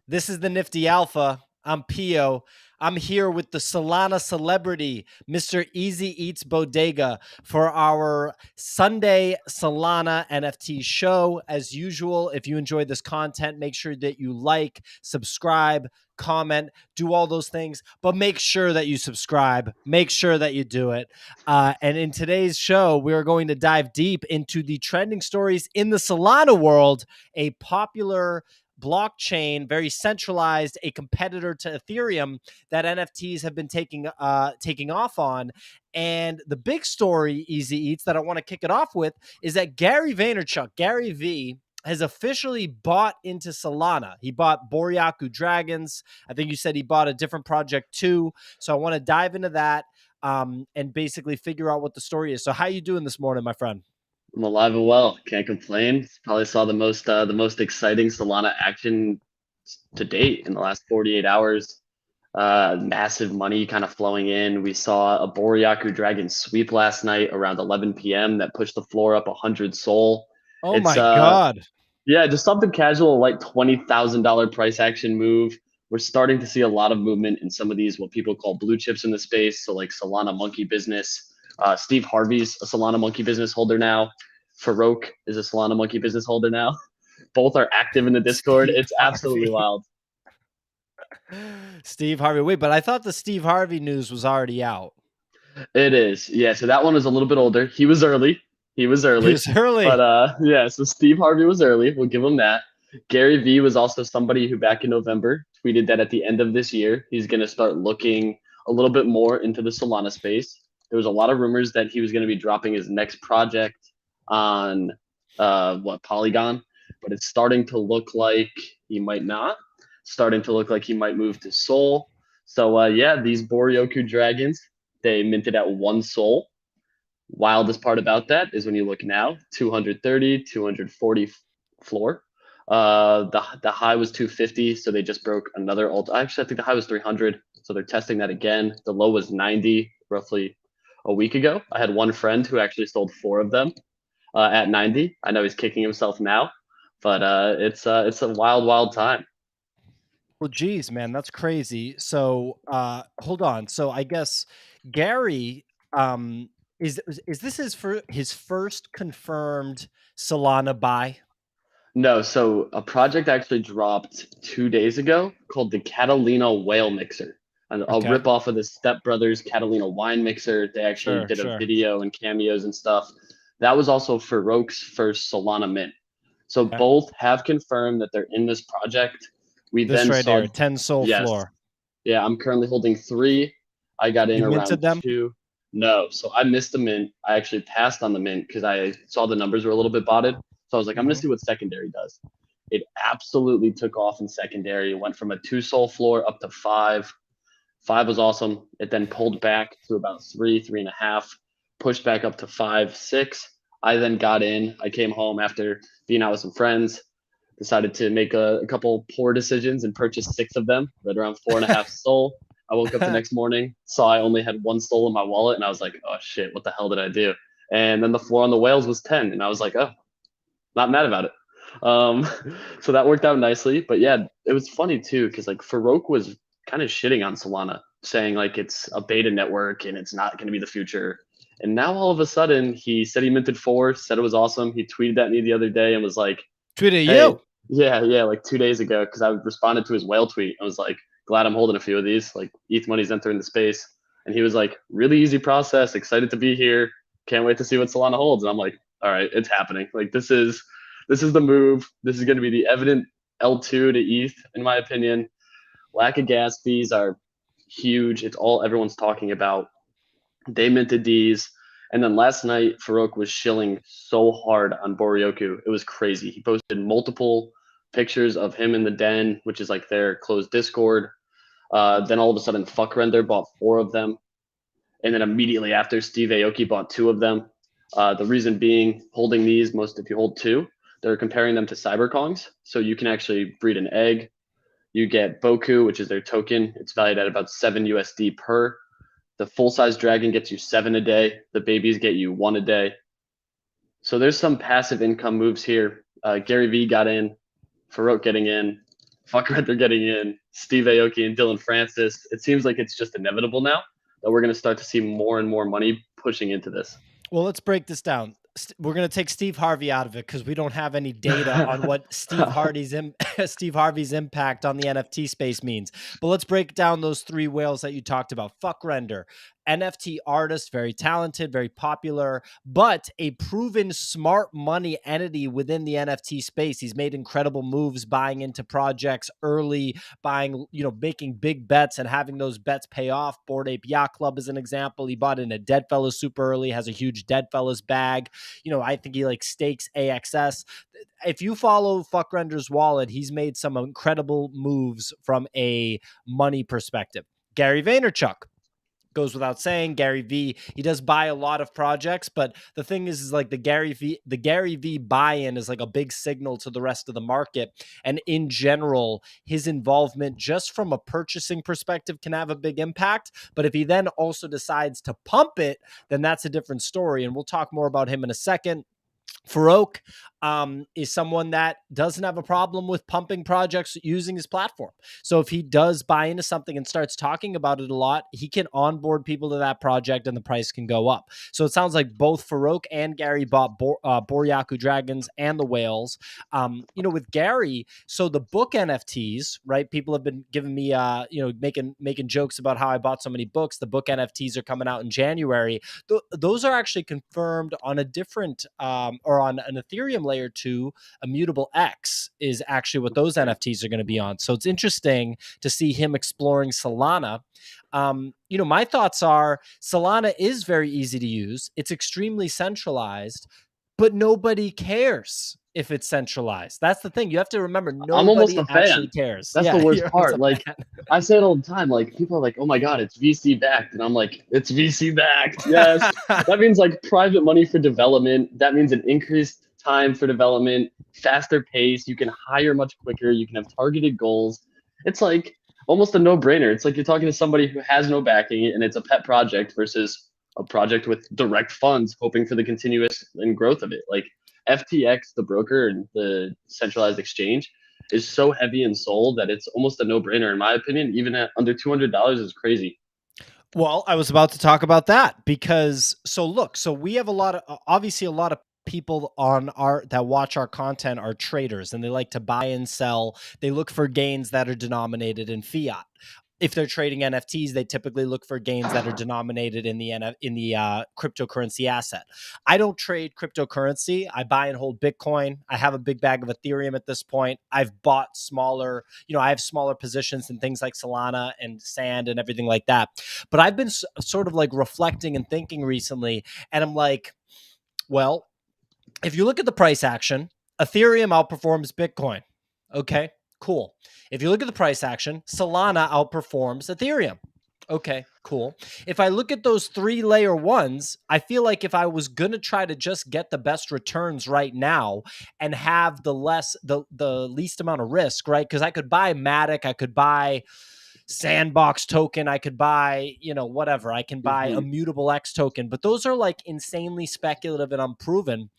This is the Nifty Alpha. I'm Pio. I'm here with the Solana celebrity, Mr. EasyEatsBodega, for our Sunday Solana NFT show. As usual, if you enjoyed this content, make sure that you like, subscribe, comment, do all those things, but make sure that you subscribe. Make sure that you do it. And in today's show, we're going to dive deep into the trending stories in the Solana world, a popular blockchain, very centralized, a competitor to Ethereum that NFTs have been taking off on. And the big story, Easy Eats, that I want to kick it off with is that Gary Vaynerchuk, Gary V, has officially bought into Solana. He bought Boryoku Dragonz. I think you said he bought a different project too. So I want to dive into that and basically figure out what the story is. So how you doing this morning, my friend? I'm alive and well. Can't complain. Probably saw the most exciting Solana action to date in the last 48 hours. Massive money kind of flowing in. We saw a Boryoku Dragon sweep last night around 11 p.m. that pushed the floor up 100 Sol. Oh It's my God. yeah, just something casual like $20,000 price action move. We're starting to see a lot of movement in some of these what people call blue chips in the space. So like Solana Monkey Business. Steve Harvey's a Solana Monkey Business holder now. Farokh is a Solana Monkey Business holder now. Both are active in the Discord. Steve It's absolutely Harvey. wild. Steve Harvey. Wait, but I thought the Steve Harvey news was already out. It is. Yeah, so that one is a little bit older. He was early. He was He early. was But early. yeah, so Steve Harvey was early. We'll give him that. Gary V was also somebody who back in November tweeted that at the end of this year, he's going to start looking a little bit more into the Solana space. There was a lot of rumors that he was going to be dropping his next project on Polygon, but it's starting to look like he might not. Starting to look like he might move to Sol. So yeah, these Boryoku Dragons, they minted at 1 Sol. Wildest part about that is when you look now, 230, 240 floor. The high was 250, so they just broke another alt. Actually, I think the high was 300, so they're testing that again. The low was 90, roughly a week ago. I had one friend who actually sold 4 of them at 90. I know he's kicking himself now, but it's a wild, wild time. Well, geez, man, that's crazy. So, hold on. So, I guess Gary, is this his first confirmed Solana buy? No, so a project actually dropped 2 days ago called the Catalina Whale Mixer. And I'll Okay, rip off of the Step Brothers Catalina wine mixer. They actually sure, did a sure. video and cameos and stuff. That was also Farokh's first Solana mint. So Okay. both have confirmed that they're in this project. We This then right saw, here, 10 Soul yes, Floor. yeah, I'm currently holding 3. I got in You around minted them? 2. No, so I missed the mint. I actually passed on the mint because I saw the numbers were a little bit botted. So I was like, I'm going to Hmm. see what secondary does. It absolutely took off in secondary. It went from a 2 Sol floor up to 5. 5 was awesome. It then pulled back to about 3, 3.5, pushed back up to 5, 6. I then got in. I came home after being out with some friends, decided to make a couple poor decisions and purchase 6 of them, right around 4.5 Sol. I woke up the next morning, saw I only had 1 Sol in my wallet, and I was like, oh shit, what the hell did I do? And then the floor on the whales was 10, and I was like, oh, not mad about it. Um, so that worked out nicely. But yeah, it was funny too, because like Farokh was kind of shitting on Solana, saying like it's a beta network and it's not going to be the future. And now all of a sudden, he said he minted 4, said it was awesome. He tweeted at me the other day and was like, Tweeted hey, you. yeah, yeah, like 2 days ago, because I responded to his whale tweet. I was like, glad I'm holding a few of these. Like, ETH money's entering the space. And he was like, really easy process, excited to be here. Can't wait to see what Solana holds. And I'm like, all right, it's happening. Like, this is the move. This is going to be the evident L2 to ETH, in my opinion. Lack of gas fees are huge. It's all everyone's talking about. They minted these. And then last night, Farokh was shilling so hard on Boryoku. It was crazy. He posted multiple pictures of him in the den, which is like their closed Discord. Then all of a sudden, Fvckrender bought 4 of them. And then immediately after, Steve Aoki bought 2 of them. The reason being, holding these, most if you hold 2, they're comparing them to cyberkongs. So you can actually breed an egg. You get Boku, which is their token. It's valued at about 7 USD per. The full size dragon gets you 7 a day. The babies get you 1 a day. So there's some passive income moves here. Gary V got in, Farokh getting in, Fvckrender getting in, Steve Aoki and Dylan Francis. It seems like it's just inevitable now that we're going to start to see more and more money pushing into this. Well, let's break this down. We're going to take Steve Harvey out of it because we don't have any data on what Steve Harvey's impact on the NFT space means. But let's break down those three whales that you talked about. Fvckrender, NFT artist, very talented, very popular, but a proven smart money entity within the NFT space. He's made incredible moves buying into projects early, buying, making big bets and having those bets pay off. Bored Ape Yacht Club is an example. He bought in a Deadfellas super early, has a huge Deadfellas bag. I think he stakes AXS. If you follow Fvckrender's wallet, he's made some incredible moves from a money perspective. Gary Vaynerchuk, goes without saying. Gary V, he does buy a lot of projects, but the thing is like the Gary V buy-in is like a big signal to the rest of the market. And in general, his involvement just from a purchasing perspective can have a big impact. But if he then also decides to pump it, then that's a different story. And we'll talk more about him in a second. Farokh is someone that doesn't have a problem with pumping projects using his platform. So if he does buy into something and starts talking about it a lot, he can onboard people to that project and the price can go up. So it sounds like both Farokh and Gary bought Boryoku Dragonz and the whales. With Gary, so the book NFTs, right? People have been giving me, making jokes about how I bought so many books. The book NFTs are coming out in January. Those are actually confirmed on a different, or on an Ethereum layer 2, Immutable X is actually what those NFTs are going to be on. So it's interesting to see him exploring Solana. My thoughts are Solana is very easy to use. It's extremely centralized, but nobody cares if it's centralized. That's the thing. You have to remember, I'm almost nobody a fan. actually cares. That's the worst part. Like, I say it all the time. Like, people are like, "Oh my God, it's VC backed," and I'm like, "It's VC backed." Yes, that means like private money for development. That means an increased time for development, faster pace. You can hire much quicker. You can have targeted goals. It's like almost a no-brainer. It's like you're talking to somebody who has no backing and it's a pet project versus a project with direct funds, hoping for the continuous and growth of it. Like FTX, the broker and the centralized exchange, is so heavy and sold that it's almost a no-brainer in my opinion. Even at under $200 is crazy. Well, I was about to talk about that because we have a lot of people on that watch our content are traders and they like to buy and sell. They look for gains that are denominated in fiat. If they're trading NFTs, they typically look for gains that are denominated in the cryptocurrency asset. I don't trade cryptocurrency. I buy and hold Bitcoin. I have a big bag of Ethereum at this point. I've bought smaller, I have smaller positions in things like Solana and Sand and everything like that. But I've been sort of like reflecting and thinking recently, and I'm like, well, if you look at the price action, Ethereum outperforms Bitcoin. Okay, cool. If you look at the price action, Solana outperforms Ethereum. Okay, cool. If I look at those 3 layer ones, I feel like if I was going to try to just get the best returns right now and have the least amount of risk, right? Because I could buy Matic, I could buy Sandbox token, I could buy, whatever. I can buy Immutable X token, but those are like insanely speculative and unproven.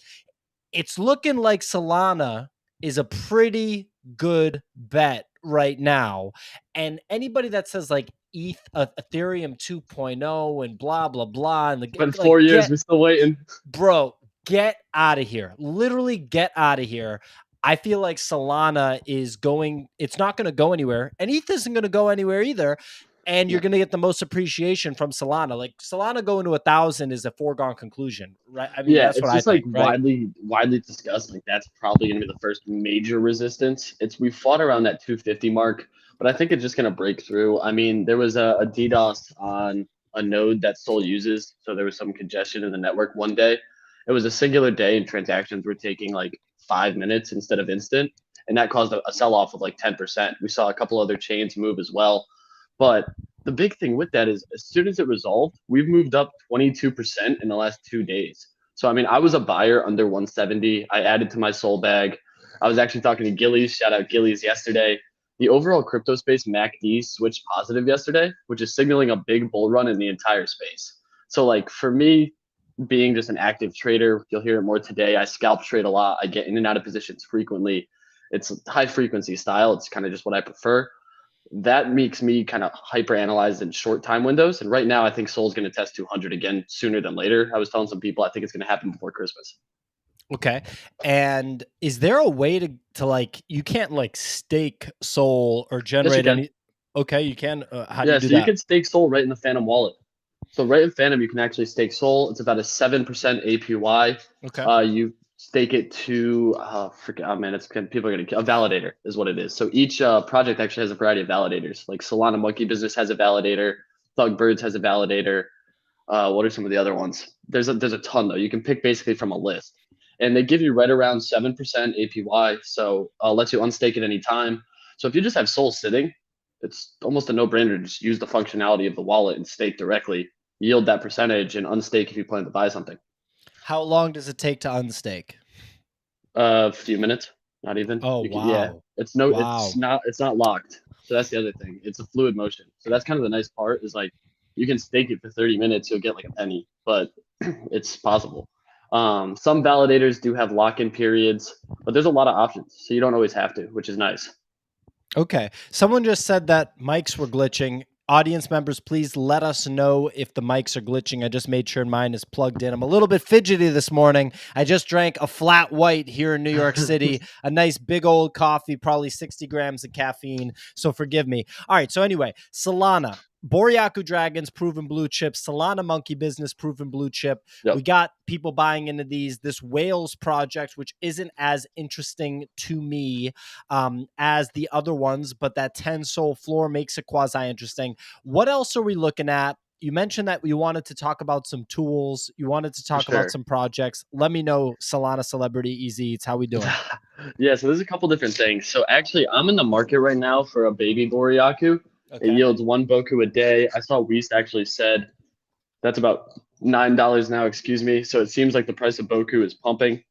It's looking like Solana is a pretty good bet right now. And anybody that says like Ethereum 2.0 and blah, blah, blah. And Been 4 years, we're still waiting. Bro, get out of here. Literally get out of here. I feel like Solana it's not going to go anywhere. And ETH isn't going to go anywhere either. And you're going to get the most appreciation from Solana. Like Solana going to 1,000 is a foregone conclusion, right? I mean, that's what I think, right? widely discussed. Like that's probably going to be the first major resistance. We fought around that 250 mark, but I think it's just going to break through. I mean, there was a DDoS on a node that Sol uses, so there was some congestion in the network one day. It was a singular day, and transactions were taking like 5 minutes instead of instant, and that caused a sell-off of like 10%. We saw a couple other chains move as well. But the big thing with that is as soon as it resolved, we've moved up 22% in the last 2 days. So, I mean, I was a buyer under 170. I added to my Sol bag. I was actually talking to Gillies, shout out Gillies yesterday. The overall crypto space, MACD, switched positive yesterday, which is signaling a big bull run in the entire space. So, like, for me, being just an active trader, you'll hear it more today. I scalp trade a lot. I get in and out of positions frequently. It's high frequency style. It's kind of just what I prefer. That makes me kind of hyper analyze in short time windows. And right now, I think Sol's going to test 200 again sooner than later. I was telling some people I think it's going to happen before Christmas. Okay. And is there a way to like, you can't like stake Sol or generate any? Okay, you can. How do you do so that? you can stake Sol right in the Phantom wallet. So right in Phantom, you can actually stake Sol. It's about a 7% APY. Okay. You stake it to forget. Oh man, people are gonna a validator is what it is. So each project actually has a variety of validators. Like Solana Monkey Business has a validator. Thug Birds has a validator. What are some of the other ones? There's a ton though. You can pick basically from a list, and they give you right around 7% APY. So lets you unstake at any time. So if you just have Sol sitting, it's almost a no-brainer to just use the functionality of the wallet and stake directly, yield that percentage, and unstake if you plan to buy something. How long does it take to unstake? A few minutes, not even. Oh, Yeah, wow. it's Wow. it's not locked. So that's the other thing. It's a fluid motion. So that's kind of the nice part is like you can stake it for 30 minutes, you'll get like a penny, but it's possible. Some validators do have lock-in periods, but there's a lot of options, so you don't always have to, which is nice. Okay. Someone just said that mics were glitching. Audience members, please let us know if the mics are glitching. I just made sure mine is plugged in. I'm a little bit fidgety this morning. I just drank a flat white here in New York City, a nice big old coffee, probably 60 grams of caffeine. So forgive me. All right. So anyway, Solana. Boryoku Dragonz, proven blue chip. Solana Monkey Business, proven blue chip. Yep. We got people buying into these. This Whales project, which isn't as interesting to me as the other ones, but that 10 Sol floor makes it quasi interesting. What else are we looking at? You mentioned that you wanted to talk about some tools. You wanted to talk about some projects. Let me know, Solana Celebrity Easy Eats. How we doing? Yeah, so there's a couple different things. So actually, I'm in the market right now for a baby Boryoku. Okay. It yields 1 Boku a day. I saw Weast actually said that's about $9 now, excuse me. So it seems like the price of Boku is pumping.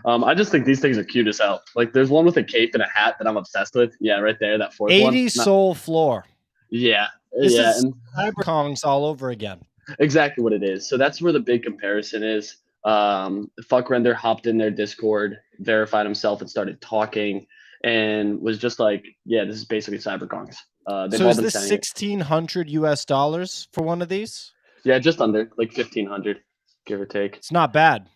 I just think these things are cute as hell. Like there's one with a cape and a hat that I'm obsessed with. Yeah, right there, that fourth 80 one. 80 Sol floor. Yeah. This yeah, is CyberKongs all over again. Exactly what it is. So that's where the big comparison is. Fvckrender hopped in their Discord, verified himself, and started talking, and was just like, "Yeah, this is basically CyberKongs." So is this $1,600 for one of these? Yeah, just under like 1,500, give or take. It's not bad.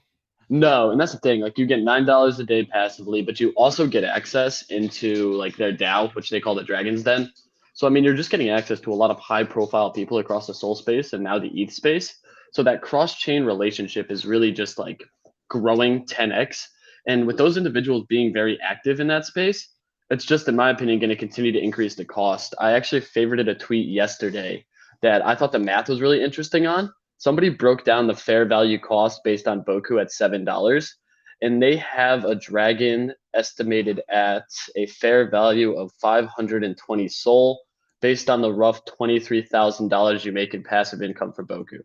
No, and that's the thing. Like you get $9 a day passively, but you also get access into like their DAO, which they call the Dragonz Den. So I mean, you're just getting access to a lot of high-profile people across the Sol space and now the ETH space. So that cross-chain relationship is really just like growing 10x. And with those individuals being very active in that space, it's just, in my opinion, going to continue to increase the cost. I actually favorited a tweet yesterday that I thought the math was really interesting on. Somebody broke down the fair value cost based on Boku at $7, and they have a dragon estimated at a fair value of 520 Sol based on the rough $23,000 you make in passive income for Boku.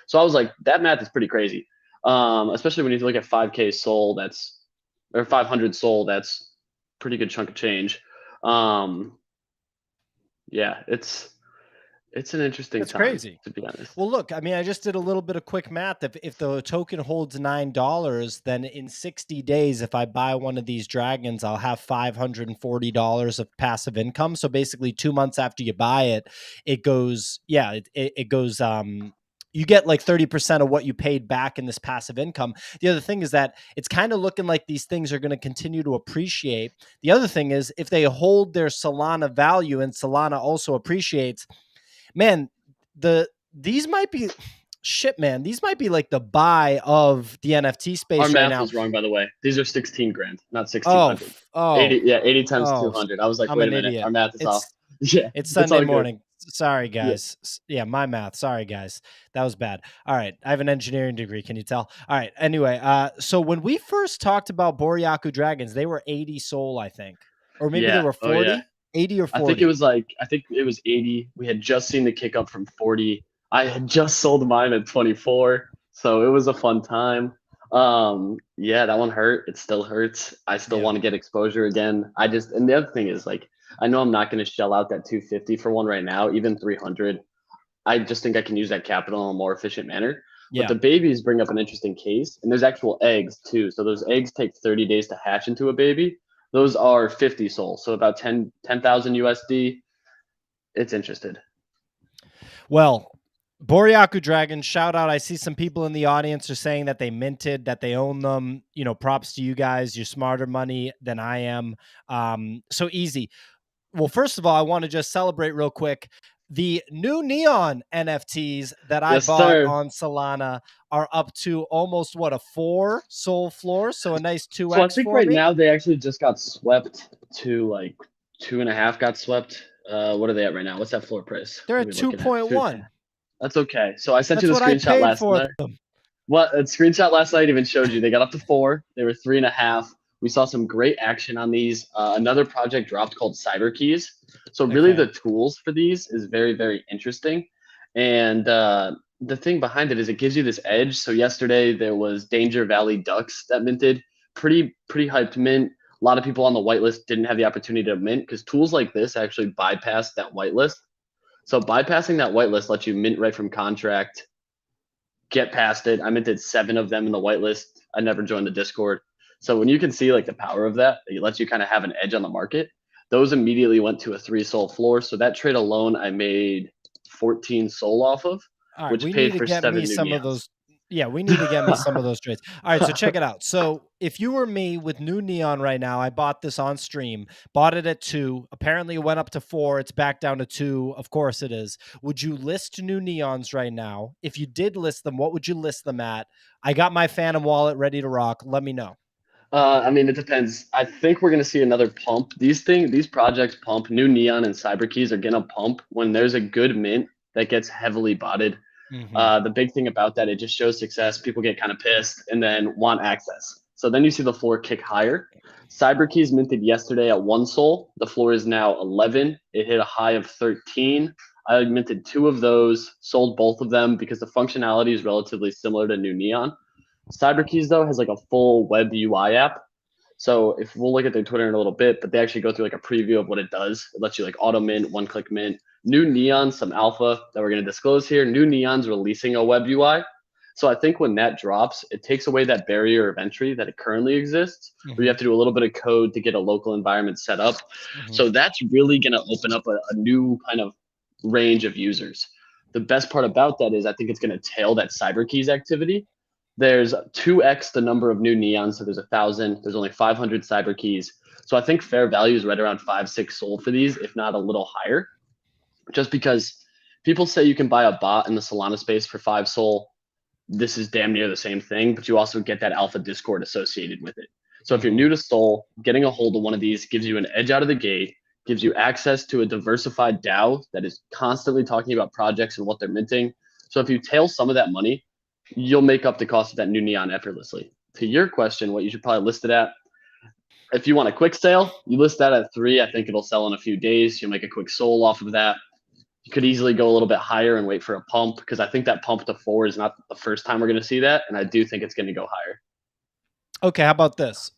So I was like, that math is pretty crazy, especially when you look at 5K Sol, or 500 Sol, that's pretty good chunk of change. Yeah, it's an interesting That's time, crazy, to be honest. Well, look, I mean, I just did a little bit of quick math. If the token holds $9, then in 60 days, if I buy one of these dragons, I'll have $540 of passive income. So basically 2 months after you buy it, it goes, it goes, you get like 30% of what you paid back in this passive income. The other thing is that it's kind of looking like these things are going to continue to appreciate. The other thing is if they hold their Solana value and Solana also appreciates, man, these might be shit, man. These might be like the buy of the NFT space Our right math now. was wrong, by the way. These are 16 grand, not 1600. 80 times 200. I was like, I'm wait an a minute, idiot. our math is off. Yeah, it's Sunday all morning. Sorry, guys. Yeah, my math. Sorry, guys. That was bad. All right. I have an engineering degree. Can you tell? All right. Anyway, so when we first talked about Boryoku Dragonz, they were 80 Sol, I think. Or maybe they were 40. Oh, yeah. 80 or 40. I think it was 80. We had just seen the kick up from 40. I had just sold mine at 24. So it was a fun time. Yeah, that one hurt. It still hurts. I still want to get exposure again. And the other thing is like, I know I'm not going to shell out that 250 for one right now, even 300. I just think I can use that capital in a more efficient manner. But the babies bring up an interesting case, and there's actual eggs too. So those eggs take 30 days to hatch into a baby. Those are 50 sols, so about 10,000 USD. It's interested. Well, Boryoku Dragonz, shout out. I see some people in the audience are saying that they minted, that they own them. You know, props to you guys. You're smarter money than I am. So easy. Well, first of all, I want to just celebrate real quick. The new neon NFTs that I Yes, bought sir. on Solana are up to almost what, a 4 soul floor. So a nice So I 2x think for right me. now they actually just got swept to like 2.5 got swept. What are they at right now? What's that floor price? They're What are at we looking at? 2.1. That's okay. So I sent you That's the what I screenshot paid last for night. them. What a screenshot last night even showed you. They got up to 4. They were 3.5. We saw some great action on these. Another project dropped called CyberKeys. So really, Okay. the tools for these is very, very interesting. And the thing behind it is it gives you this edge. So yesterday there was Danger Valley Ducks that minted. Pretty hyped mint. A lot of people on the whitelist didn't have the opportunity to mint because tools like this actually bypass that whitelist. So bypassing that whitelist lets you mint right from contract, get past it. I minted 7 of them in the whitelist. I never joined the Discord. So when you can see like the power of that, it lets you kind of have an edge on the market. Those immediately went to a 3 sol floor. So that trade alone, I made 14 sol off of, All right, which we paid need to for get 7 me new some of neons. those. Yeah, we need to get me some of those trades. All right, so check it out. So if you were me with new neon right now, I bought this on stream, bought it at 2. Apparently it went up to 4. It's back down to 2. Of course it is. Would you list new neons right now? If you did list them, what would you list them at? I got my Phantom wallet ready to rock. Let me know. I mean, it depends. I think we're going to see another pump. These projects pump. New Neon and CyberKeys are going to pump when there's a good mint that gets heavily botted. Mm-hmm. The big thing about that, it just shows success. People get kind of pissed and then want access. So then you see the floor kick higher. CyberKeys minted yesterday at 1 sol. The floor is now 11. It hit a high of 13. I minted 2 of those, sold both of them because the functionality is relatively similar to New Neon. CyberKeys though has like a full web UI app. So if we'll look at their Twitter in a little bit, but they actually go through like a preview of what it does. It lets you like auto mint, one click mint. New Neon, some alpha that we're going to disclose here. New Neon's releasing a web UI. So I think when that drops, it takes away that barrier of entry that it currently exists, where you have to do a little bit of code to get a local environment set up. Mm-hmm. So that's really going to open up a new kind of range of users. The best part about that is I think it's going to tail that CyberKeys activity. There's 2x the number of new neons, so there's 1,000. There's only 500 CyberKeys. So I think fair value is right around 5-6 sold for these, if not a little higher. Just because people say you can buy a bot in the Solana space for 5 sol. This is damn near the same thing, but you also get that alpha Discord associated with it. So if you're new to Sol, getting a hold of one of these gives you an edge out of the gate, gives you access to a diversified DAO that is constantly talking about projects and what they're minting. So if you tail some of that money, you'll make up the cost of that new neon effortlessly. To your question, what you should probably list it at, if you want a quick sale, you list that at 3. I think it'll sell in a few days. You'll make a quick sol off of that. You could easily go a little bit higher and wait for a pump because I think that pump to 4 is not the first time we're going to see that. And I do think it's going to go higher. Okay, how about this?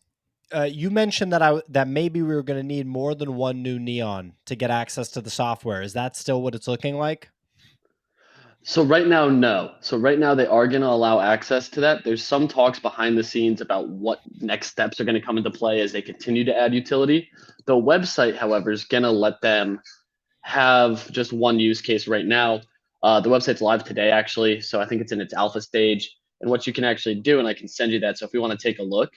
You mentioned that maybe we were going to need more than one new neon to get access to the software. Is that still what it's looking like? So right now, no. So right now they are going to allow access to that. There's some talks behind the scenes about what next steps are going to come into play as they continue to add utility. The website, however, is going to let them have just one use case right now. The website's live today, actually. So I think it's in its alpha stage. And what you can actually do, and I can send you that. So if we want to take a look,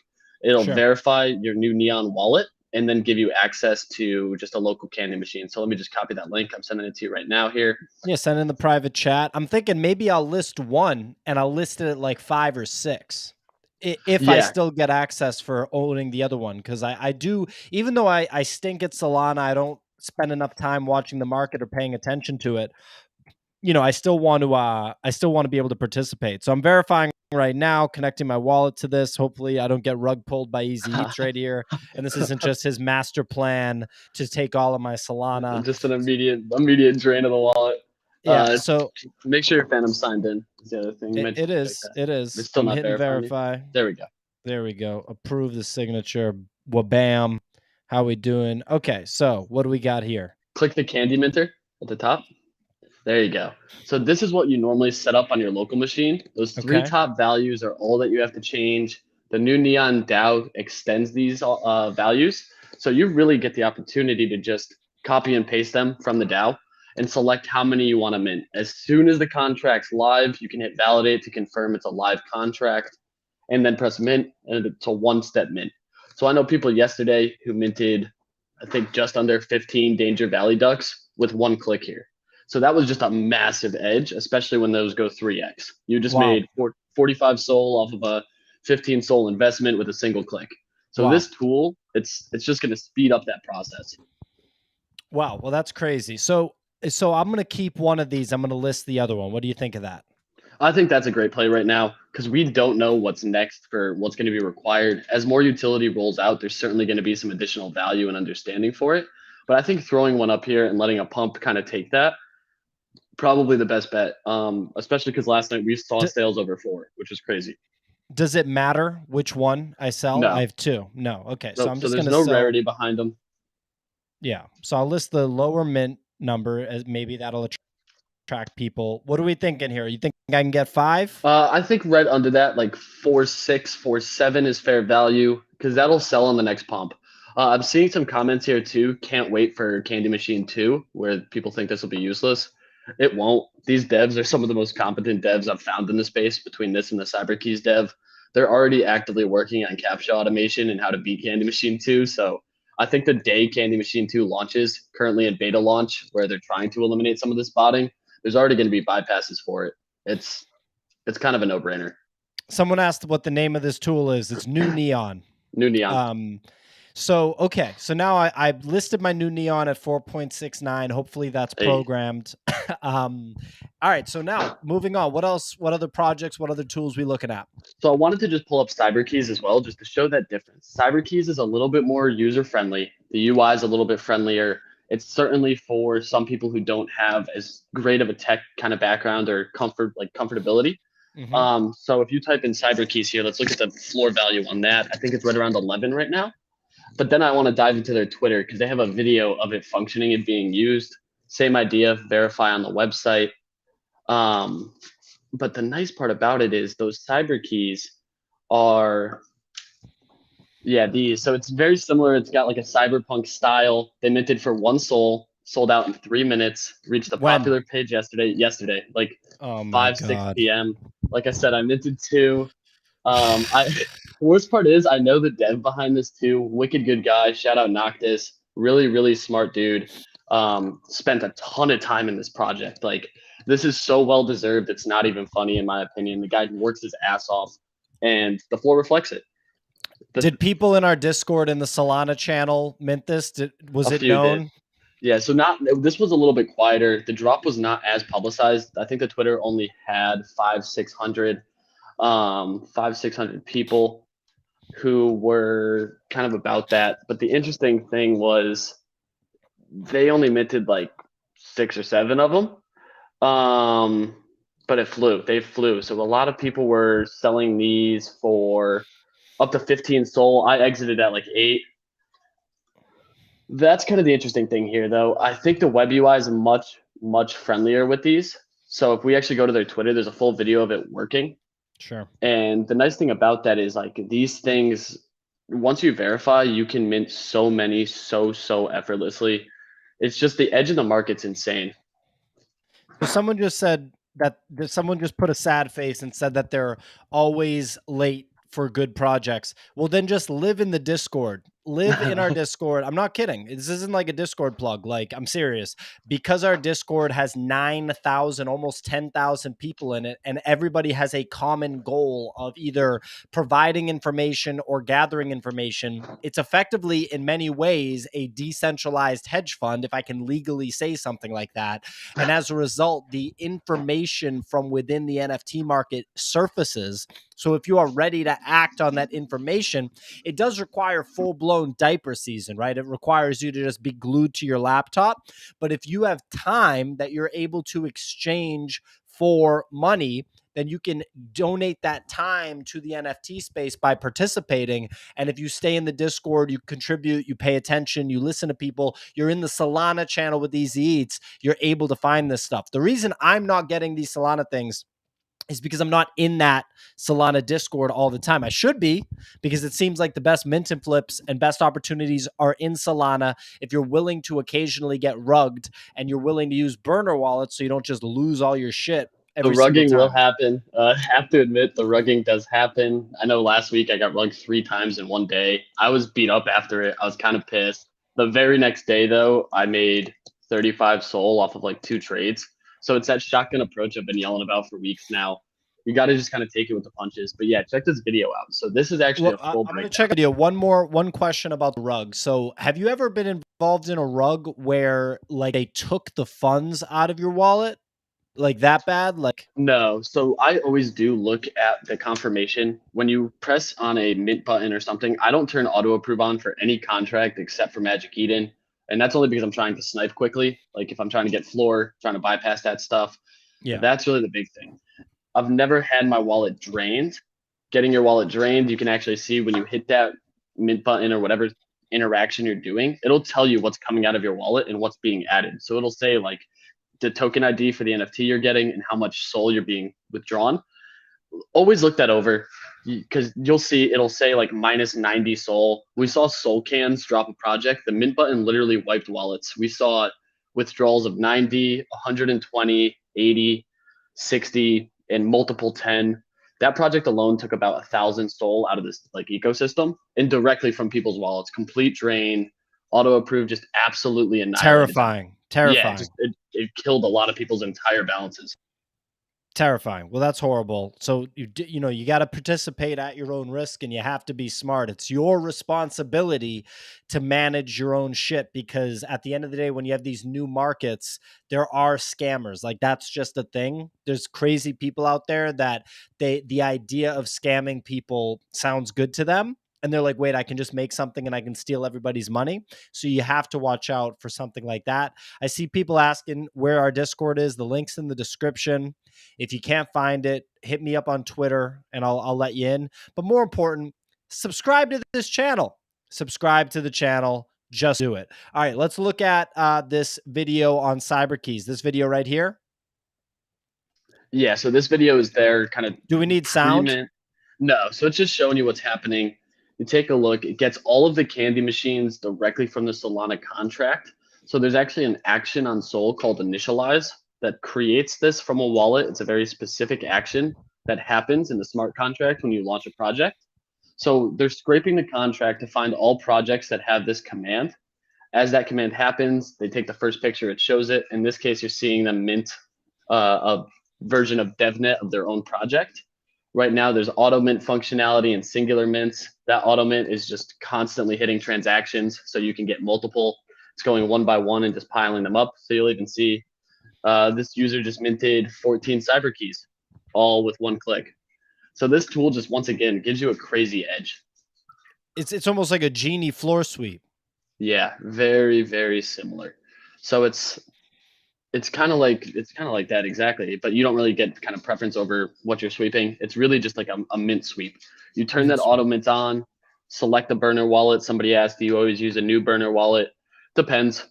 it'll verify your new Neon wallet and then give you access to just a local candy machine. So let me just copy that link. I'm sending it to you right now here. Yeah, send in the private chat. I'm thinking maybe I'll list one and I'll list it at like 5 or 6 if I still get access for owning the other one. Because I do, even though I stink at Solana, I don't spend enough time watching the market or paying attention to it. You know, I still want to be able to participate. So I'm verifying right now, connecting my wallet to this. Hopefully I don't get rug pulled by Easy Eats right here. And this isn't just his master plan to take all of my Solana. Just an immediate drain of the wallet. Yeah, so make sure your Phantom's signed in. Is the other thing. it is. It's still not hitting verifying verify. you. There we go. There we go. Approve the signature. Wabam. How we doing? Okay, so what do we got here? Click the candy minter at the top. There you go. So this is what you normally set up on your local machine. Those 3 top values are all that you have to change. The new Neon DAO extends these values. So you really get the opportunity to just copy and paste them from the DAO and select how many you want to mint. As soon as the contract's live, you can hit validate to confirm it's a live contract and then press mint, and it's a one-step mint. So I know people yesterday who minted, I think, just under 15 Danger Valley ducks with one click here. So that was just a massive edge, especially when those go 3x. You just made 45 SOL off of a 15 SOL investment with a single click. So this tool, it's just going to speed up that process. Wow. Well, that's crazy. So I'm going to keep one of these. I'm going to list the other one. What do you think of that? I think that's a great play right now because we don't know what's next for what's going to be required. As more utility rolls out, there's certainly going to be some additional value and understanding for it. But I think throwing one up here and letting a pump kind of take that, probably the best bet, especially because last night we saw sales over 4, which was crazy. Does it matter which one I sell? No. I have 2. No. Okay. So I'm just going to there's no rarity behind them. Yeah. So I'll list the lower mint number as maybe that'll attract people. What are we thinking here? You think I can get 5? I think right under that, like 4.6, 4.7 is fair value because that'll sell on the next pump. I'm seeing some comments here too. Can't wait for Candy Machine 2, where people think this will be useless. It won't. These devs are some of the most competent devs I've found in the space between this and the CyberKeys dev. They're already actively working on CAPTCHA automation and how to beat Candy Machine 2. So I think the day Candy Machine 2 launches, currently in beta launch, where they're trying to eliminate some of this botting, there's already going to be bypasses for it. It's kind of a no-brainer. Someone asked what the name of this tool is. It's New Neon. New Neon. So, okay. So now I listed my New Neon at 4.69. Hopefully that's programmed. All right. So now moving on, what else, what other projects, what other tools we looking at? So I wanted to just pull up CyberKeys as well, just to show that difference. CyberKeys is a little bit more user-friendly. The UI is a little bit friendlier. It's certainly for some people who don't have as great of a tech kind of background or comfortability. So if you type in CyberKeys here, let's look at the floor value on that. I think it's right around 11 right now. But then I want to dive into their Twitter because they have a video of it functioning and being used. Same idea, verify on the website. But the nice part about it is those CyberKeys are, these. So it's very similar. It's got like a cyberpunk style. They minted for 1 SOL, sold out in 3 minutes, reached the popular page yesterday, like 6 p.m. Like I said, I minted 2. Worst part is I know the dev behind this too. Wicked good guy. Shout out Noctis. Really, really smart dude. Spent a ton of time in this project. Like this is so well deserved. It's not even funny in my opinion. The guy works his ass off, and the floor reflects it. Did people in our Discord in the Solana channel mint this? Was it known? Yeah, so this was a little bit quieter. The drop was not as publicized. I think the Twitter only had 500-600 people who were kind of about that. But the interesting thing was they only minted like 6 or 7 of them. But they flew. So a lot of people were selling these for up to 15 SOL. I exited at like 8. That's kind of the interesting thing here, though. I think the web UI is much, much friendlier with these. So if we actually go to their Twitter, there's a full video of it working. Sure. And the nice thing about that is like these things, once you verify, you can mint so many so effortlessly. It's just the edge of the market's insane. So someone just said that someone just put a sad face and said that they're always late for good projects. Well, then just live in the Discord. Live in our Discord. I'm not kidding. This isn't like a Discord plug. Like, I'm serious. Because our Discord has 9,000, almost 10,000 people in it, and everybody has a common goal of either providing information or gathering information. It's effectively, in many ways, a decentralized hedge fund, if I can legally say something like that. And as a result, the information from within the NFT market surfaces. So if you are ready to act on that information, it does require full-blown diaper season, right? It requires you to just be glued to your laptop. But if you have time that you're able to exchange for money, then you can donate that time to the NFT space by participating. And if you stay in the Discord, you contribute, you pay attention, you listen to people, you're in the Solana channel with Easy Eats, you're able to find this stuff. The reason I'm not getting these Solana things is because I'm not in that Solana Discord all the time. I should be, because it seems like the best mint and flips and best opportunities are in Solana. If you're willing to occasionally get rugged and you're willing to use burner wallets so you don't just lose all your shit The every single rugging will time. happen. Have to admit, the rugging does happen. I know last week I got rugged 3 times in one day. I was beat up after it. I was kind of pissed. The very next day, though, I made 35 SOL off of like 2 trades. So it's that shotgun approach I've been yelling about for weeks now. You got to just kind of take it with the punches. But yeah, check this video out. So this is actually Well, a full I'm going to breakdown. check video. One question about the rug. So have you ever been involved in a rug where like they took the funds out of your wallet? Like that bad? Like, No, so I always do look at the confirmation. When you press on a mint button or something, I don't turn auto approve on for any contract except for Magic Eden. And that's only because I'm trying to snipe quickly. Like if I'm trying to get floor, trying to bypass that stuff. yeah. That's really the big thing. I've never had my wallet drained. Getting your wallet drained, you can actually see when you hit that mint button or whatever interaction you're doing, it'll tell you what's coming out of your wallet and what's being added. So it'll say like the token ID for the NFT you're getting and how much SOL you're being withdrawn. Always look that over because you'll see it'll say like minus 90 SOL. We saw SOL cans drop a project. The mint button literally wiped wallets. We saw withdrawals of 90, 120, 80, 60, and multiple 10. That project alone took about 1,000 SOL out of this like ecosystem and directly from people's wallets. Complete drain, auto approve, just absolutely annihilated. Terrifying. Yeah, it killed a lot of people's entire balances. Terrifying. Well, that's horrible. So you know, you got to participate at your own risk and you have to be smart. It's your responsibility to manage your own shit, because at the end of the day, when you have these new markets, there are scammers. Like that's just a thing. There's crazy people out there that the idea of scamming people sounds good to them. And they're like, wait, I can just make something and I can steal everybody's money. So you have to watch out for something like that. I see people asking where our Discord is. The link's in the description. If you can't find it, hit me up on Twitter and I'll let you in. But more important, subscribe to this channel. Subscribe to the channel. Just do it. All right, let's look at this video on CyberKeys. This video right here. Yeah, so this video is there kind of. Do we need sound? No, so it's just showing you what's happening. You take a look. It gets all of the candy machines directly from the Solana contract. So there's actually an action on Sol called initialize that creates this from a wallet. It's a very specific action that happens in the smart contract when you launch a project. So they're scraping the contract to find all projects that have this command. As that command happens, they take the first picture, it shows it. In this case, you're seeing them mint a version of DevNet of their own project. Right now, there's auto mint functionality and singular mints. That auto mint is just constantly hitting transactions, so you can get multiple. It's going one by one and just piling them up. So you'll even see this user just minted 14 CyberKeys, all with one click. So this tool just once again gives you a crazy edge. It's almost like a genie floor sweep. Yeah, very, very similar. So it's kind of like that exactly, but you don't really get kind of preference over what you're sweeping. It's really just like a mint sweep. You turn that auto mint on, select the burner wallet. Somebody asked, do you always use a new burner wallet? Depends.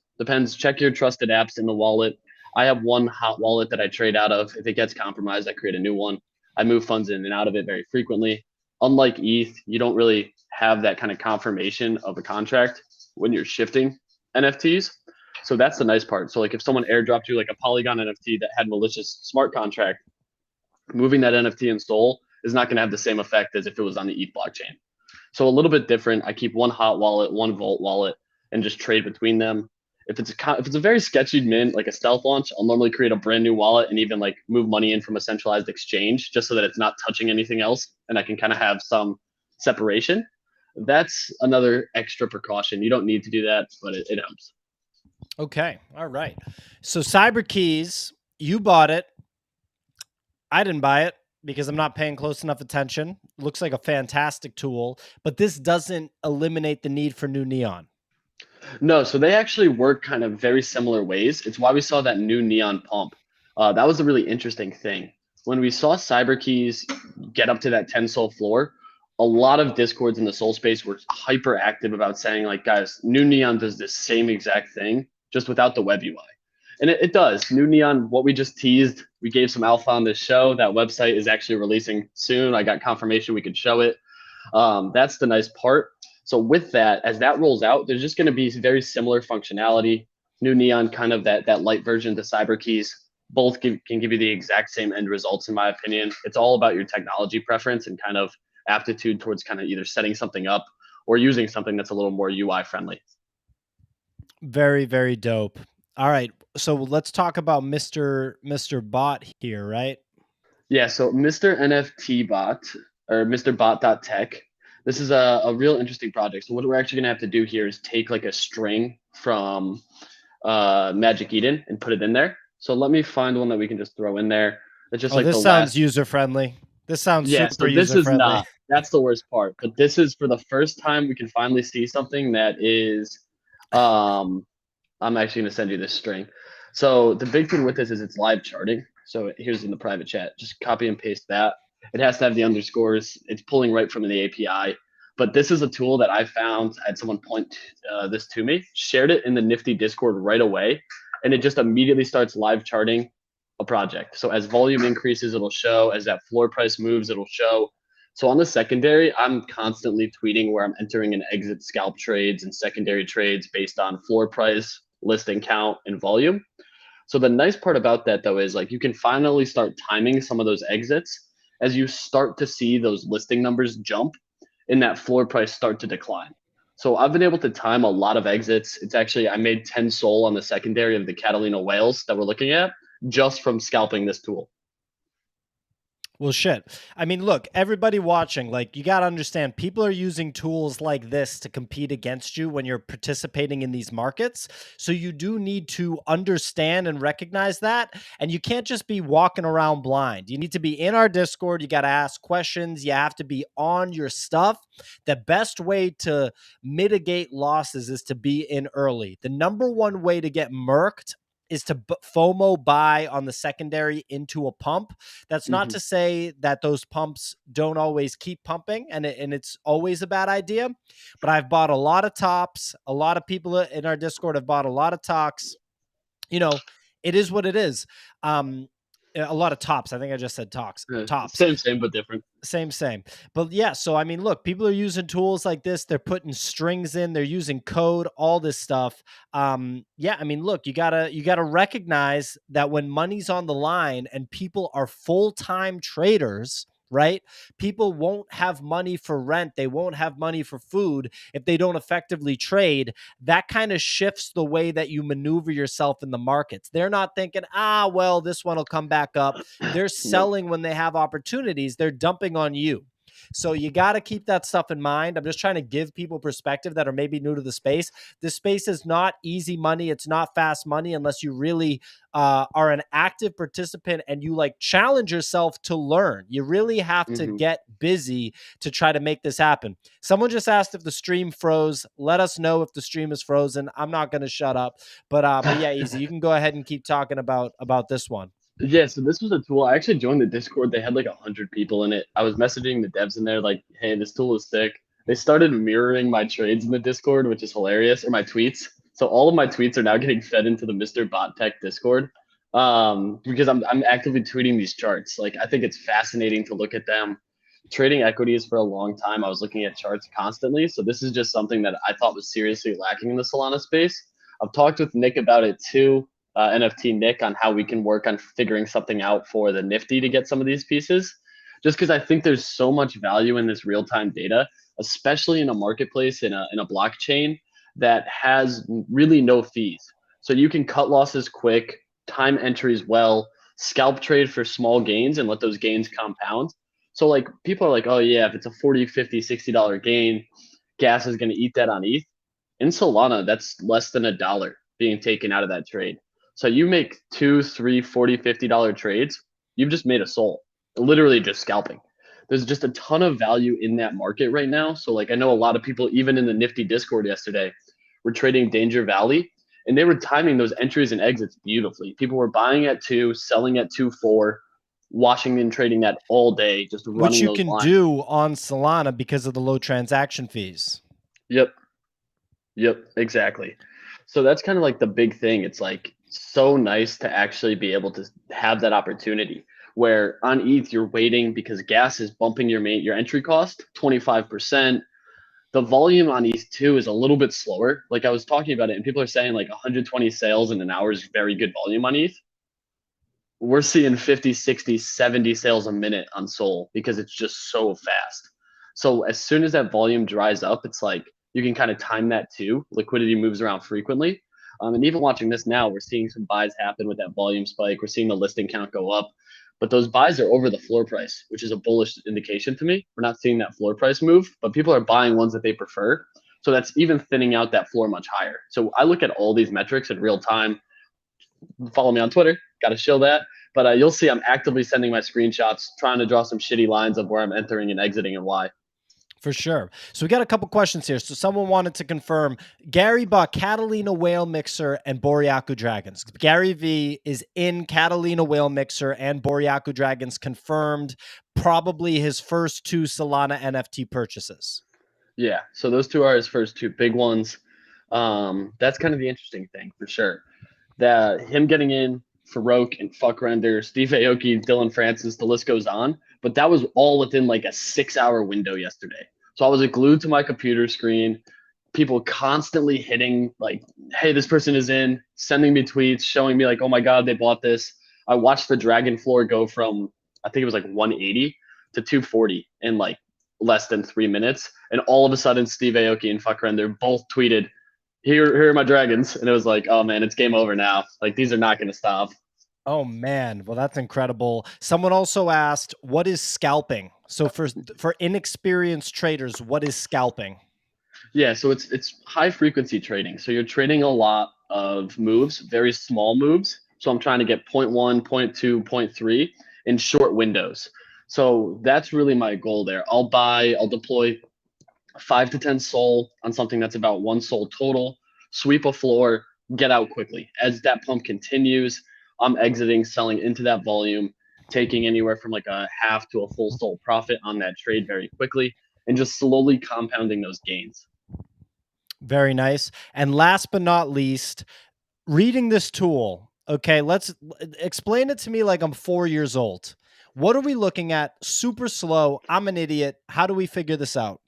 Check your trusted apps in the wallet. I have one hot wallet that I trade out of. If it gets compromised, I create a new one. I move funds in and out of it very frequently. Unlike ETH, you don't really have that kind of confirmation of a contract when you're shifting NFTs. So that's the nice part. So like if someone airdropped you like a Polygon NFT that had malicious smart contract, moving that NFT in Sol is not going to have the same effect as if it was on the ETH blockchain. So a little bit different. I keep one hot wallet, one Vault wallet, and just trade between them. If it's a very sketchy mint, like a stealth launch, I'll normally create a brand new wallet and even like move money in from a centralized exchange just so that it's not touching anything else and I can kind of have some separation. That's another extra precaution. You don't need to do that, but it helps. Okay. All right. So CyberKeys, you bought it. I didn't buy it because I'm not paying close enough attention. Looks like a fantastic tool, but this doesn't eliminate the need for new Neon. No, so they actually work kind of very similar ways. It's why we saw that new Neon pump. That was a really interesting thing. When we saw CyberKeys get up to that 10 Sol floor, a lot of Discords in the Sol space were hyper active about saying like, guys, new Neon does this same exact thing, just without the web UI. And it does. New Neon, what we just teased, we gave some alpha on this show. That website is actually releasing soon. I got confirmation we could show it. That's the nice part. So with that, as that rolls out, there's just going to be very similar functionality. New Neon, kind of that light version of the cyber keys. Both can give you the exact same end results, in my opinion. It's all about your technology preference and kind of aptitude towards kind of either setting something up or using something that's a little more UI friendly. Very, very dope. All right. So let's talk about Mr. Bot here, right? Yeah, so Mr. NFT Bot or Mr. Bot.tech, this is a real interesting project. So what we're actually gonna have to do here is take like a string from Magic Eden and put it in there. So let me find one that we can just throw in there. It's just like this the sounds last. user friendly. This sounds Yeah, super so this user is friendly. not. That's the worst part. But this is for the first time we can finally see something that is. I'm actually gonna send you this string. So the big thing with this is it's live charting. So here's in the private chat. Just copy and paste that. It has to have the underscores. It's pulling right from the API. But this is a tool that I found. I had someone point this to me, shared it in the Nifty Discord right away, and it just immediately starts live charting a project. So as volume increases, it'll show. As that floor price moves, it'll show. So on the secondary, I'm constantly tweeting where I'm entering and exit scalp trades and secondary trades based on floor price, listing count, and volume. So the nice part about that though is like you can finally start timing some of those exits as you start to see those listing numbers jump and that floor price start to decline. So I've been able to time a lot of exits. It's actually, I made 10 SOL on the secondary of the Catalina whales that we're looking at just from scalping this tool. Well, shit. I mean, look, everybody watching, like, you got to understand, people are using tools like this to compete against you when you're participating in these markets. So you do need to understand and recognize that. And you can't just be walking around blind. You need to be in our Discord. You got to ask questions. You have to be on your stuff. The best way to mitigate losses is to be in early. The number one way to get murked is to FOMO buy on the secondary into a pump. That's not to say that those pumps don't always keep pumping and it's always a bad idea, but I've bought a lot of tops. A lot of people in our Discord have bought a lot of talks. You know, it is what it is. A lot of tops. I think I just said tops. Same, but different. Same. But yeah, so I mean, look, people are using tools like this. They're putting strings in, they're using code, all this stuff. Yeah, I mean, look, you gotta recognize that when money's on the line and people are full-time traders, right? People won't have money for rent. They won't have money for food if they don't effectively trade. That kind of shifts the way that you maneuver yourself in the markets. They're not thinking, well, this one will come back up. They're selling when they have opportunities. They're dumping on you. So you got to keep that stuff in mind. I'm just trying to give people perspective that are maybe new to the space. This space is not easy money. It's not fast money unless you really are an active participant and you like challenge yourself to learn. You really have to get busy to try to make this happen. Someone just asked if the stream froze. Let us know if the stream is frozen. I'm not going to shut up, but yeah, Easy, you can go ahead and keep talking about this one. Yeah, so this was a tool. I actually joined the Discord. They had like 100 people in it. I was messaging the devs in there like, hey, this tool is sick. They started mirroring my trades in the Discord, which is hilarious, or my tweets. So all of my tweets are now getting fed into the Mr. Bot Tech Discord because I'm actively tweeting these charts. Like, I think it's fascinating to look at them. Trading equities for a long time, I was looking at charts constantly. So this is just something that I thought was seriously lacking in the Solana space. I've talked with Nick about it too. NFT Nick on how we can work on figuring something out for the Nifty to get some of these pieces. Just because I think there's so much value in this real-time data, especially in a marketplace in a blockchain that has really no fees. So you can cut losses quick, time entries well, scalp trade for small gains and let those gains compound. So like people are like, oh yeah, if it's a 40, 50, $60 gain, gas is going to eat that on ETH. In Solana, that's less than $1 being taken out of that trade. So you make 2, 3, 40, $50 trades, you've just made a SOL, literally just scalping. There's just a ton of value in that market right now. So like I know a lot of people, even in the Nifty Discord yesterday, were trading Danger Valley and they were timing those entries and exits beautifully. People were buying at 2, selling at 2.4, watching and trading that all day, just running which you those can lines. do on Solana because of the low transaction fees. Yep, exactly. So that's kind of like the big thing. It's like so nice to actually be able to have that opportunity where on ETH you're waiting because gas is bumping your entry cost 25%. The volume on ETH2 is a little bit slower. Like I was talking about it, and people are saying like 120 sales in an hour is very good volume on ETH. We're seeing 50, 60, 70 sales a minute on Sol because it's just so fast. So as soon as that volume dries up, it's like you can kind of time that too. Liquidity moves around frequently. And even watching this now, we're seeing some buys happen with that volume spike. We're seeing the listing count go up, but those buys are over the floor price, which is a bullish indication to me. We're not seeing that floor price move, but people are buying ones that they prefer. So that's even thinning out that floor much higher. So I look at all these metrics in real time. Follow me on Twitter. Got to show that. But you'll see I'm actively sending my screenshots, trying to draw some shitty lines of where I'm entering and exiting and why. For sure. So we got a couple questions here. So someone wanted to confirm Gary bought Catalina Whale Mixer and Boryoku Dragonz. Gary V is in Catalina Whale Mixer and Boryoku Dragonz, confirmed, probably his first two Solana NFT purchases. Yeah. So those two are his first two big ones. That's kind of the interesting thing for sure. That him getting in, Farokh and Fvckrender, Steve Aoki, Dylan Francis, the list goes on. But that was all within like a 6-hour window yesterday. So I was glued to my computer screen, people constantly hitting like, hey, this person is in, sending me tweets, showing me like, oh my God, they bought this. I watched the Dragon floor go from, I think it was like 180 to 240 in like less than 3 minutes. And all of a sudden, Steve Aoki and Fvckrender both tweeted, here are my Dragons. And it was like, oh man, it's game over now. Like these are not going to stop. Oh man, well that's incredible. Someone also asked, what is scalping? So for inexperienced traders, what is scalping? Yeah, so it's high frequency trading. So you're trading a lot of moves, very small moves. So I'm trying to get point 0.1, point 0.2, point 0.3 in short windows. So that's really my goal there. I'll deploy 5 to 10 Sol on something that's about 1 Sol total, sweep a floor, get out quickly. As that pump continues, I'm exiting, selling into that volume, taking anywhere from like a half to a full Sol profit on that trade very quickly, and just slowly compounding those gains. Very nice. And last but not least, reading this tool. Okay, let's explain it to me like I'm 4 years old. What are we looking at? Super slow. I'm an idiot. How do we figure this out?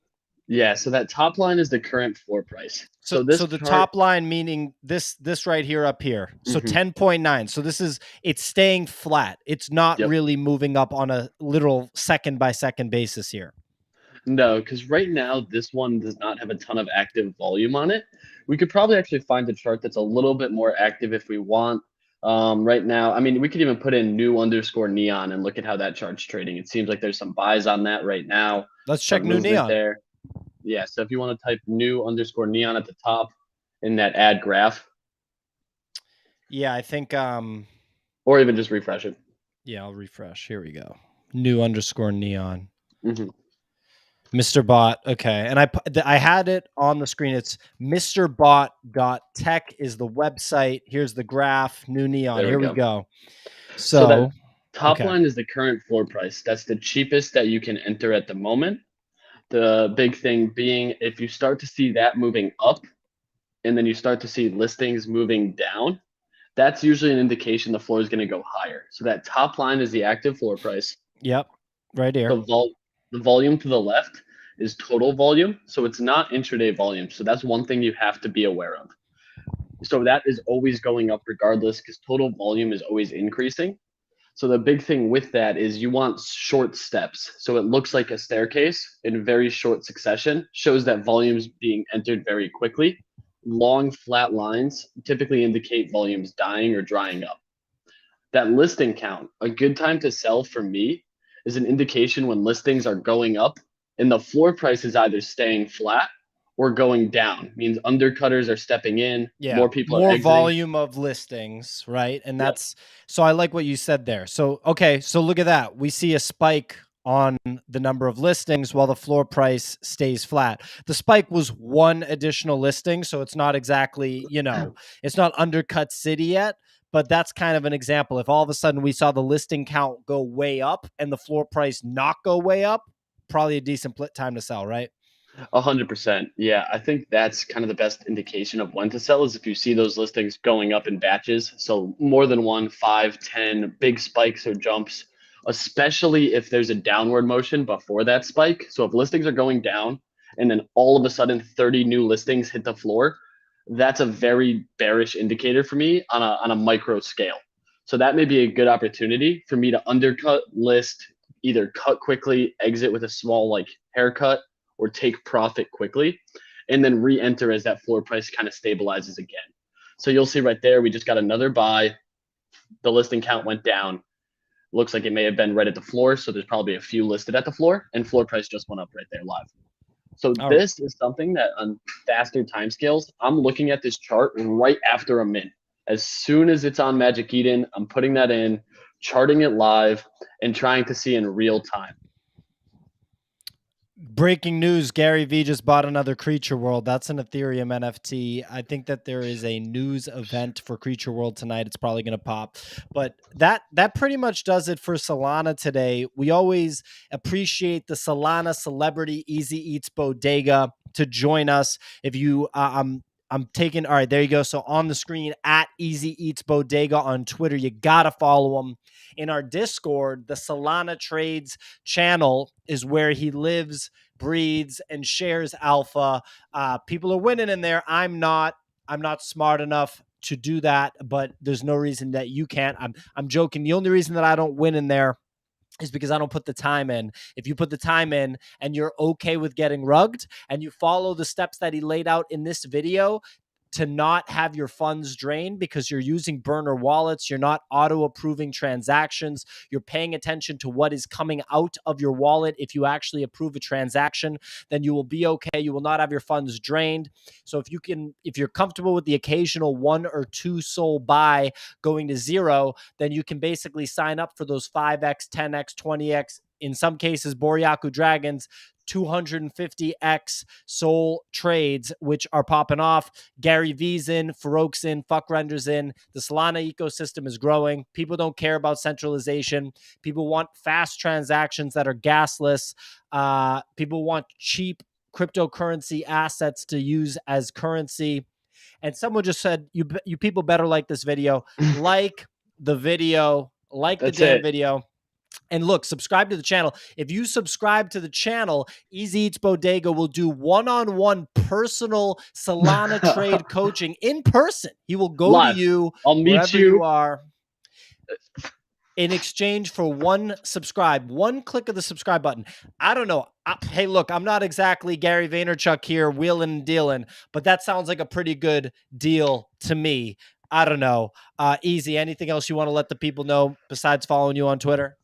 Yeah, so that top line is the current floor price. So This the chart, top line meaning this right here up here. So 10.9. So it's staying flat. It's not yep. really moving up on a literal second by second basis here. No, because right now this one does not have a ton of active volume on it. We could probably actually find a chart that's a little bit more active if we want. Right now, I mean, we could even put in new underscore neon and look at how that chart's trading. It seems like there's some buys on that right now. Let's check new movement neon there. Yeah, so if you want to type new underscore neon at the top in that add graph. Yeah, I think or even just refresh it. Yeah, I'll refresh. Here we go. New underscore neon. Mm-hmm. Mr. Bot. Okay. And I had it on the screen. It's mrbot.tech is the website. Here's the graph. New neon. Here we go. So that top line is the current floor price. That's the cheapest that you can enter at the moment. The big thing being if you start to see that moving up and then you start to see listings moving down, that's usually an indication the floor is going to go higher. So that top line is the active floor price. Yep. Right here. The volume to the left is total volume. So it's not intraday volume. So that's one thing you have to be aware of. So that is always going up regardless because total volume is always increasing. So the big thing with that is you want short steps. So it looks like a staircase in very short succession, shows that volume's being entered very quickly. Long flat lines typically indicate volumes dying or drying up. That listing count, a good time to sell for me is an indication when listings are going up and the floor price is either staying flat or going down. Means undercutters are stepping in. Yeah, more people more are exiting. Volume of listings, right? And that's so I like what you said there. So okay, so look at that. We see a spike on the number of listings while the floor price stays flat. The spike was one additional listing, so it's not exactly, it's not undercut city yet, but that's kind of an example. If all of a sudden we saw the listing count go way up and the floor price not go way up, probably a decent time to sell, right? 100%. Yeah, I think that's kind of the best indication of when to sell is if you see those listings going up in batches. So more than one, 5, 10 big spikes or jumps, especially if there's a downward motion before that spike. So if listings are going down and then all of a sudden 30 new listings hit the floor, that's a very bearish indicator for me on a micro scale. So that may be a good opportunity for me to undercut list, either cut quickly, exit with a small like haircut, or take profit quickly, and then re-enter as that floor price kind of stabilizes again. So you'll see right there, we just got another buy. The listing count went down. Looks like it may have been right at the floor. So there's probably a few listed at the floor, and floor price just went up right there live. So All right. this is something that on faster timescales, I'm looking at this chart right after a mint. As soon as it's on Magic Eden, I'm putting that in, charting it live, and trying to see in real time. Breaking news, Gary V just bought another Creature World. That's an Ethereum NFT. I think that there is a news event for Creature World tonight. It's probably going to pop. But that pretty much does it for Solana today. We always appreciate the Solana celebrity EasyEatsBodega to join us. If you I'm taking, all right, there you go. So on the screen at EasyEatsBodega on Twitter, you got to follow him. In our Discord, the Solana Trades channel is where he lives, breathes, and shares alpha. People are winning in there. I'm not smart enough to do that, but there's no reason that you can't. I'm joking. The only reason that I don't win in there is because I don't put the time in. If you put the time in and you're okay with getting rugged and you follow the steps that he laid out in this video to not have your funds drained because you're using burner wallets, you're not auto-approving transactions, you're paying attention to what is coming out of your wallet. If you actually approve a transaction, then you will be okay. You will not have your funds drained. So if you're comfortable with the occasional 1 or 2 SOL buy going to zero, then you can basically sign up for those 5x, 10x, 20x, in some cases, Boryoku Dragonz, 250x SOL trades, which are popping off. Gary V's in, Farokh's in, Fvckrender's in. The Solana ecosystem is growing. People don't care about centralization. People want fast transactions that are gasless. People want cheap cryptocurrency assets to use as currency. And someone just said, you people better like this video. Like the video. Like the damn video. And look, subscribe to the channel. If you subscribe to the channel, EasyEatsBodega will do one-on-one personal Solana trade coaching in person. He will go Live. to you I'll meet wherever you. you are in exchange for one click of the subscribe button. I don't know. Hey, look, I'm not exactly Gary Vaynerchuk here wheeling and dealing, but that sounds like a pretty good deal to me. I don't know. Easy, anything else you want to let the people know besides following you on Twitter?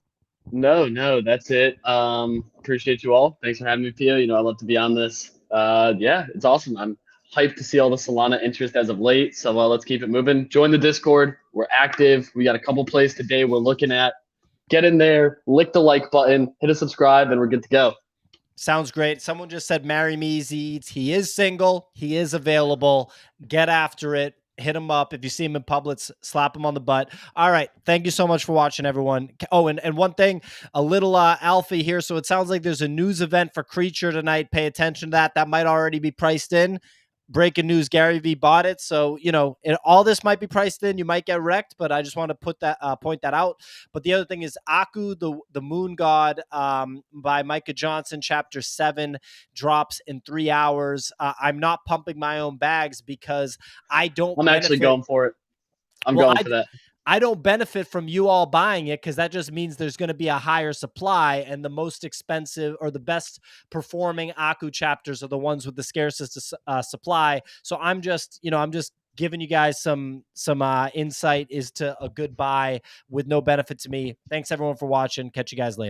No, that's it. Appreciate you all. Thanks for having me, Pio. I love to be on this. Yeah, it's awesome. I'm hyped to see all the Solana interest as of late. So let's keep it moving. Join the Discord. We're active. We got a couple plays today we're looking at. Get in there, lick the like button, hit a subscribe, and we're good to go. Sounds great. Someone just said, marry me, Easy Eats. He is single. He is available. Get after it. Hit him up. If you see him in Publix, slap him on the butt. All right. Thank you so much for watching, everyone. Oh, and one thing, a little alpha here. So it sounds like there's a news event for Creature tonight. Pay attention to that. That might already be priced in. Breaking news, Gary V bought it. So, all this might be priced in. You might get wrecked, but I just want to point that out. But the other thing is Aku, the Moon God, by Micah Johnson, chapter 7, drops in 3 hours. I'm not pumping my own bags because I'm actually going for it. I'm going for that. I don't benefit from you all buying it because that just means there's going to be a higher supply, and the most expensive or the best performing Aku chapters are the ones with the scarcest supply. So I'm just giving you guys some insight as to a good buy with no benefit to me. Thanks everyone for watching. Catch you guys later.